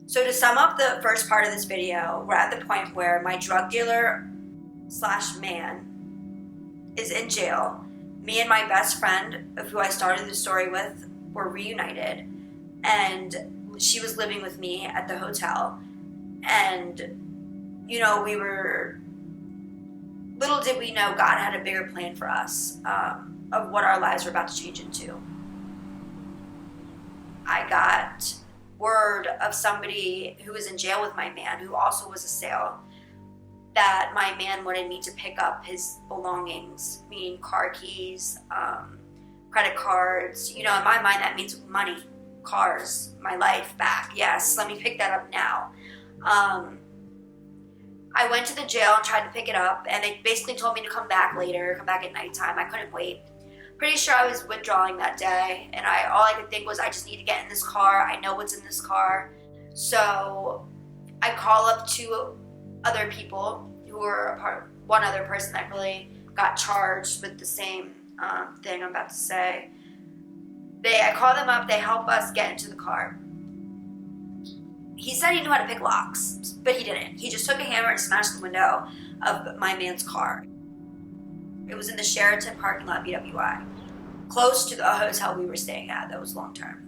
So to sum up the first part of this video, we're at the point where my drug dealer slash man is in jail. Me and my best friend, of who I started the story with, were reunited, and she was living with me at the hotel. And, you know, little did we know God had a bigger plan for us, of what our lives were about to change into. I got word of somebody who was in jail with my man, who also was a sale, that my man wanted me to pick up his belongings, meaning car keys, credit cards. You know, in my mind, that means money, cars, my life back. Yes, let me pick that up now. I went to the jail and tried to pick it up, and they basically told me to come back later, come back at nighttime. I couldn't wait. Pretty sure I was withdrawing that day, and all I could think was, I just need to get in this car. I know what's in this car. So I call up two other people who were one other person that really got charged with the same thing I'm about to say. I call them up, they help us get into the car. He said he knew how to pick locks, but he didn't. He just took a hammer and smashed the window of my man's car. It was in the Sheraton parking lot, BWI, close to the hotel we were staying at that was long term.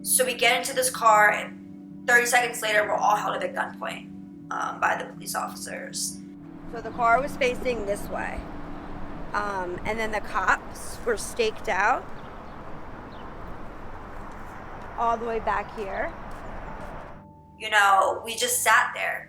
So we get into this car, and 30 seconds later, we're all held at gunpoint by the police officers. So the car was facing this way, and then the cops were staked out all the way back here. You know, we just sat there.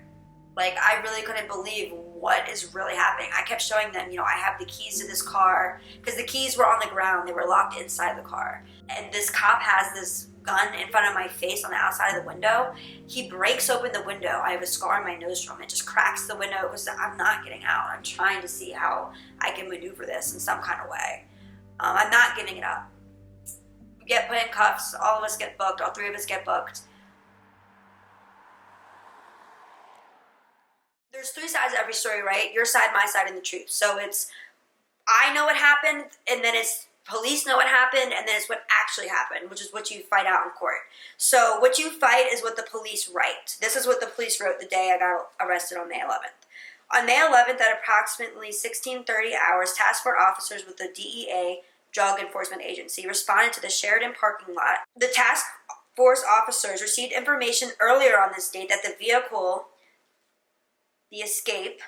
Like, I really couldn't believe what is really happening. I kept showing them, you know, I have the keys to this car, because the keys were on the ground. They were locked inside the car. And this cop has this gun in front of my face on the outside of the window. He breaks open the window. I have a scar on my nose from it. Just cracks the window because I'm not getting out. I'm trying to see how I can maneuver this in some kind of way. I'm not giving it up. We get put in cuffs. All of us get booked. All three of us get booked. There's three sides to every story, right? Your side, my side, and the truth. So it's, I know what happened, and then it's police know what happened, and then it's what actually happened, which is what you fight out in court. So what you fight is what the police write. This is what the police wrote the day I got arrested on May 11th. On May 11th, at approximately 16:30 hours, task force officers with the DEA, Drug Enforcement Agency, responded to the Sheraton parking lot. The task force officers received information earlier on this date that the vehicle, the Escape,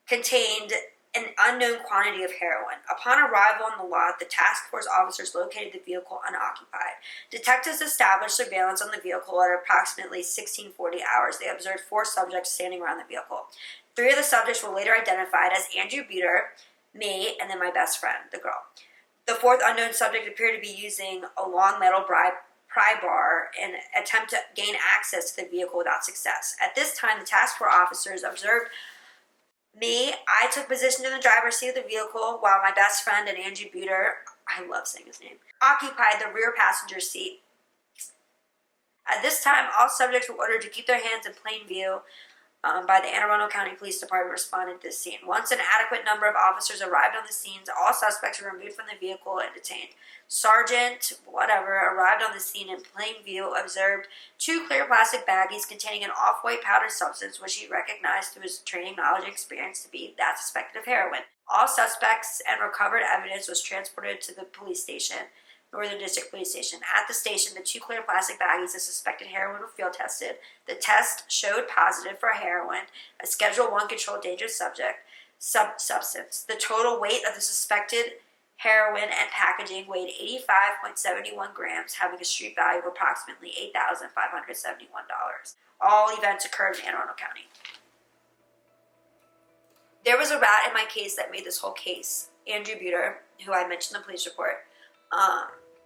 contained an unknown quantity of heroin. Upon arrival on the lot, the task force officers located the vehicle unoccupied. Detectives established surveillance on the vehicle at approximately 16:40 hours. They observed 4 subjects standing around the vehicle. 3 of the subjects were later identified as Andrew Buter, me, and then my best friend, the girl. The 4th unknown subject appeared to be using a long metal pry bar in an attempt to gain access to the vehicle without success. At this time, the task force officers observed me. I took position in the driver's seat of the vehicle while my best friend and Andrew Buter, I love saying his name, occupied the rear passenger seat. At this time, all subjects were ordered to keep their hands in plain view by the Anne Arundel County Police Department responded to this scene. Once an adequate number of officers arrived on the scenes, all suspects were removed from the vehicle and detained. Sergeant, arrived on the scene in plain view, observed 2 clear plastic baggies containing an off-white powdered substance, which he recognized through his training, knowledge, and experience to be that suspected of heroin. All suspects and recovered evidence was transported to the police station, Northern District Police Station. At the station, the 2 clear plastic baggies of suspected heroin were field tested. The test showed positive for heroin, a Schedule 1 controlled dangerous substance. The total weight of the suspected heroin and packaging weighed 85.71 grams, having a street value of approximately $8,571. All events occurred in Anne Arundel County. There was a rat in my case that made this whole case. Andrew Buter, who I mentioned in the police report.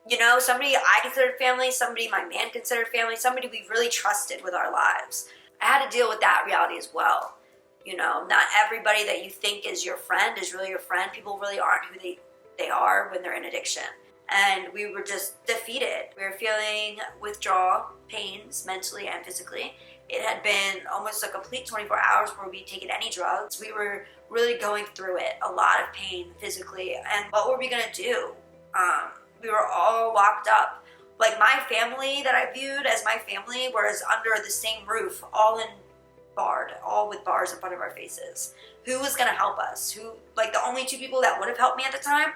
You know, somebody I considered family, somebody my man considered family, somebody we really trusted with our lives. I had to deal with that reality as well. You know, not everybody that you think is your friend is really your friend. People really aren't who they are when they're in addiction. And we were just defeated. We were feeling withdrawal pains mentally and physically. It had been almost a complete 24 hours where we'd taken any drugs. We were really going through it, a lot of pain physically. And what were we gonna do? We were all locked up Like my family that I viewed as my family was under the same roof, all with bars in front of our faces. Who was gonna help us? Who, like the only two people that would have helped me at the time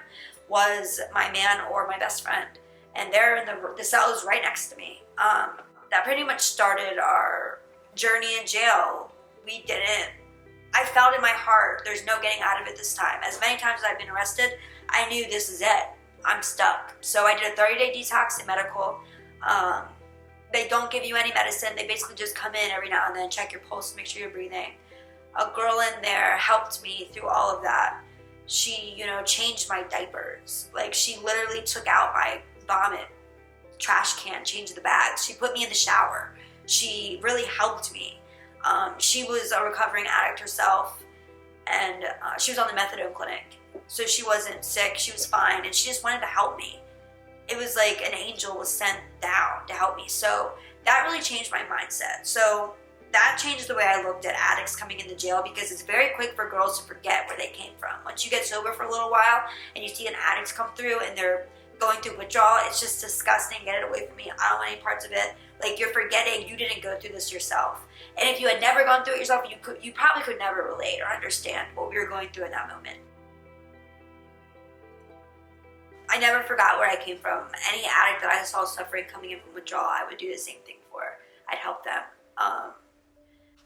was my man or my best friend. And they're in the cell is right next to me. That pretty much started our journey in jail. I felt in my heart, there's no getting out of it this time. As many times as I've been arrested, I knew this is it. I'm stuck. So I did a 30-day detox in medical. They don't give you any medicine. They basically just come in every now and then, check your pulse, make sure you're breathing. A girl in there helped me through all of that. She, changed my diapers. Like, she literally took out my vomit trash can, changed the bags. She put me in the shower. She really helped me. She was a recovering addict herself, and she was on the methadone clinic. So she wasn't sick, she was fine, and she just wanted to help me. It was like an angel was sent down to help me. So that really changed my mindset. So that changed the way I looked at addicts coming into jail, because it's very quick for girls to forget where they came from. Once you get sober for a little while and you see an addict come through and they're going through withdrawal, it's just disgusting. Get it away from me. I don't want any parts of it. Like, you're forgetting you didn't go through this yourself. And if you had never gone through it yourself, you probably could never relate or understand what we were going through in that moment. I never forgot where I came from. Any addict that I saw suffering coming in from withdrawal, I would do the same thing for. I'd help them.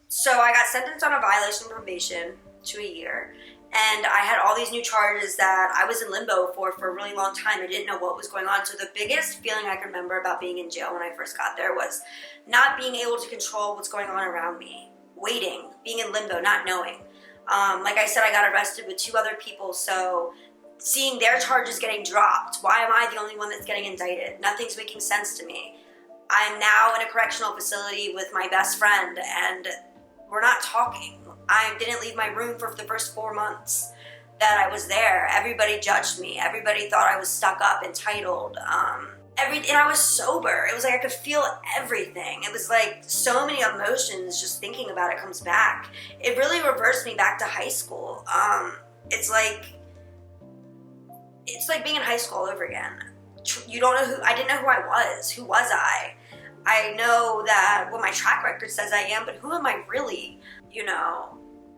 So I got sentenced on a violation of probation to a year. And I had all these new charges that I was in limbo for a really long time. I didn't know what was going on. So the biggest feeling I can remember about being in jail when I first got there was not being able to control what's going on around me. Waiting, being in limbo, not knowing. Like I said, I got arrested with 2 other people. So seeing their charges getting dropped. Why am I the only one that's getting indicted? Nothing's making sense to me. I'm now in a correctional facility with my best friend, and we're not talking. I didn't leave my room for the first 4 months that I was there. Everybody judged me. Everybody thought I was stuck up, entitled. And I was sober. It was like I could feel everything. It was like so many emotions, just thinking about it comes back. It really reversed me back to high school. It's like being in high school all over again. I didn't know who I was. Who was I? I know that what my track record says I am, but who am I really?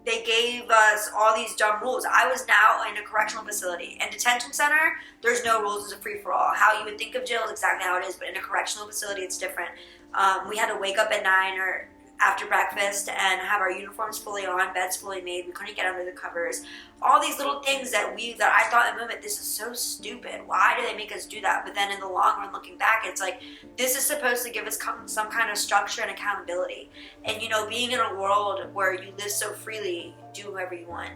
They gave us all these dumb rules. I was now in a correctional facility. In detention center, there's no rules. It's a free-for-all. How you would think of jail is exactly how it is, but in a correctional facility, it's different. We had to wake up at 9 or after breakfast and have our uniforms fully on, beds fully made. We couldn't get under the covers. All these little things that I thought in the moment, this is so stupid. Why do they make us do that? But then in the long run, looking back, it's like, this is supposed to give us some kind of structure and accountability. And being in a world where you live so freely, do whoever you want.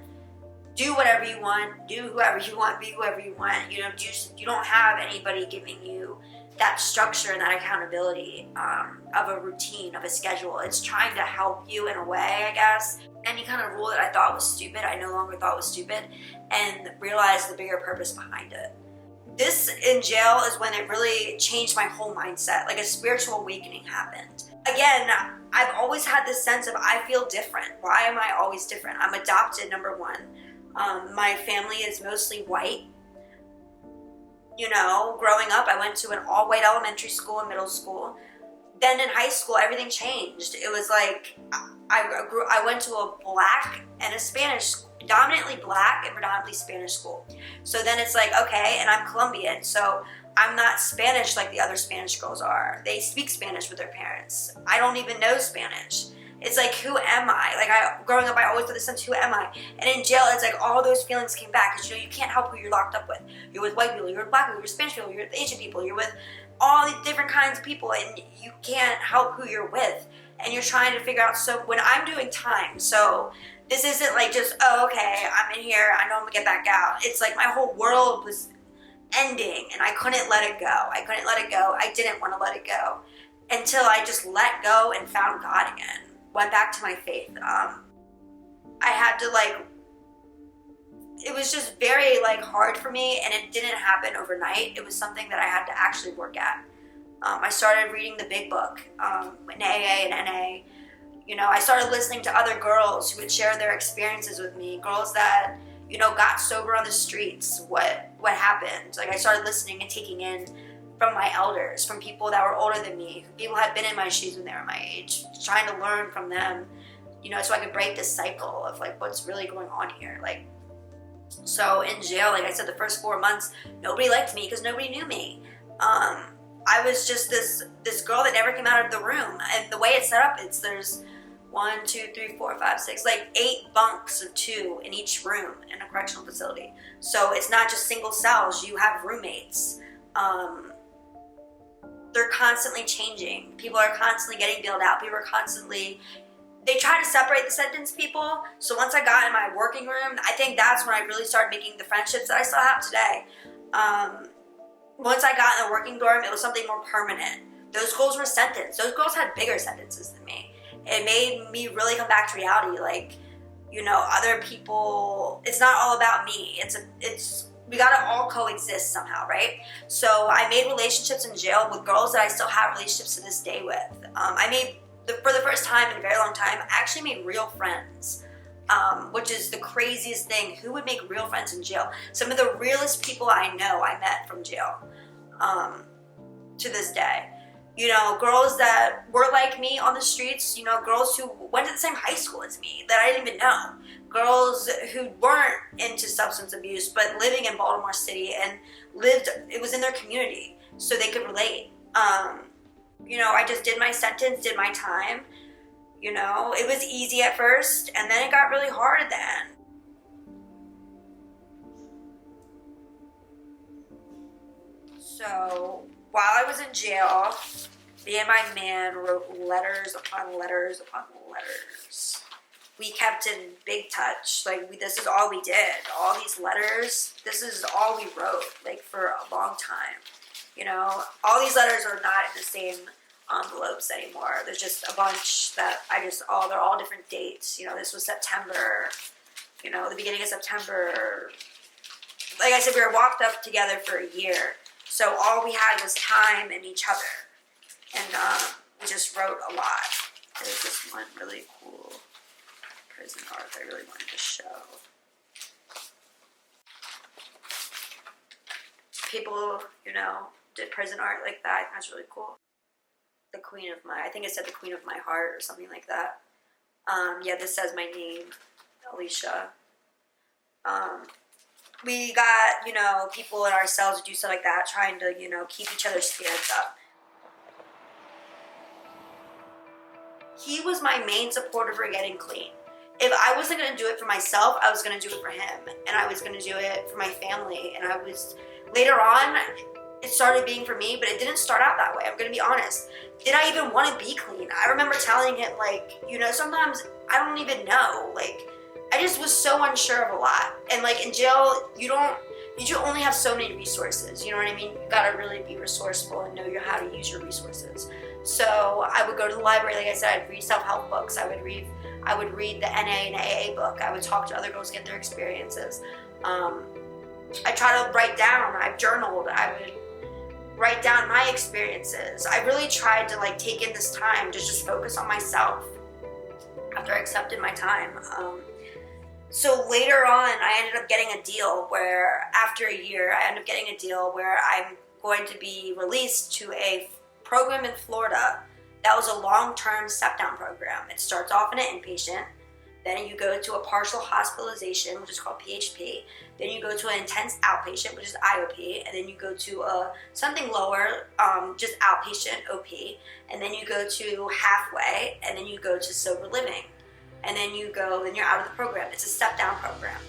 Do whatever you want, do whoever you want, be whoever you want. You don't have anybody giving you that structure and that accountability of a routine, of a schedule. It's trying to help you in a way, I guess. Any kind of rule that I thought was stupid, I no longer thought was stupid, and realized the bigger purpose behind it. This in jail is when it really changed my whole mindset. Like a spiritual awakening happened. Again, I've always had this sense of I feel different. Why am I always different? I'm adopted, number one. My family is mostly white. Growing up, I went to an all-white elementary school and middle school. Then in high school, everything changed. It was like I went to a black and a Spanish, dominantly black and predominantly Spanish school. So then it's like, okay, and I'm Colombian, so I'm not Spanish like the other Spanish girls are. They speak Spanish with their parents. I don't even know Spanish. It's like, who am I? Growing up, I always had the sense, who am I? And in jail, it's like all those feelings came back. Because, you can't help who you're locked up with. You're with white people, you're with black people, you're with Spanish people, you're with Asian people, you're with all these different kinds of people, and you can't help who you're with. And you're trying to figure out, so when I'm doing time, so this isn't like just, oh, okay, I'm in here, I know I'm going to get back out. It's like my whole world was ending, and I couldn't let it go. I didn't want to let it go until I just let go and found God again. Went back to my faith. I had to it was just very hard for me, and it didn't happen overnight. It was something that I had to actually work at. I started reading the big book, in AA and NA. I started listening to other girls who would share their experiences with me, girls that, got sober on the streets, what happened. I started listening and taking in from my elders, from people that were older than me, people had been in my shoes when they were my age, trying to learn from them, you know, so I could break this cycle of like what's really going on here. Like, so in jail, like I said, the first 4 months, nobody liked me because nobody knew me. I was just this girl that never came out of the room. And the way it's set up, there's 1, 2, 3, 4, 5, 6, like 8 bunks of 2 in each room in a correctional facility. So it's not just single cells, you have roommates. They're constantly changing. People are constantly getting bailed out. They try to separate the sentenced people. So once I got in my working room, I think that's when I really started making the friendships that I still have today. Once I got in the working dorm, it was something more permanent. Those girls were sentenced. Those girls had bigger sentences than me. It made me really come back to reality. Like, you know, other people, it's not all about me. We gotta all coexist somehow, right? So I made relationships in jail with girls that I still have relationships to this day with. For the first time in a very long time, I actually made real friends. Which is the craziest thing. Who would make real friends in jail? Some of the realest people I know I met from jail, to this day. You know, girls that were like me on the streets, you know, girls who went to the same high school as me that I didn't even know. Girls who weren't into substance abuse, but living in Baltimore City and it was in their community, so they could relate. You know, I just did my sentence, did my time. You know, it was easy at first, and then it got really hard at the end. So, while I was in jail, me and my man wrote letters upon letters upon letters. We kept in big touch. Like, this is all we did. All these letters, this is all we wrote, like, for a long time. You know, all these letters are not in the same envelopes anymore. There's just a bunch that they're all different dates. You know, this was September, you know, the beginning of September. Like I said, we were walked up together for a year. So all we had was time and each other. And we just wrote a lot. There's this one really cool prison art I really wanted to show. People, you know, did prison art like that. That's really cool. I think it said the queen of my heart or something like that. Yeah, this says my name, Alicia. We got, you know, people in our cells who do stuff like that, trying to, you know, keep each other's spirits up. He was my main supporter for getting clean. If I wasn't going to do it for myself, I was going to do it for him. And I was going to do it for my family. And later on, it started being for me, but it didn't start out that way. I'm going to be honest. Did I even want to be clean? I remember telling him, like, you know, sometimes I don't even know. Like, I just was so unsure of a lot. And, like, in jail, you only have so many resources. You know what I mean? You got to really be resourceful and know how to use your resources. So I would go to the library. Like I said, I'd read self-help books. I would read the NA and AA book. I would talk to other girls, get their experiences. I try to write down. I've journaled. I would write down my experiences. I really tried to, like, take in this time to just focus on myself after I accepted my time. So later on, I ended up getting a deal where, after a year, I'm going to be released to a program in Florida that was a long-term step-down program. It starts off in an inpatient, then you go to a partial hospitalization, which is called PHP, then you go to an intense outpatient, which is IOP, and then you go to something lower, just outpatient OP, and then you go to halfway, and then you go to sober living, and then you're out of the program. It's a step-down program.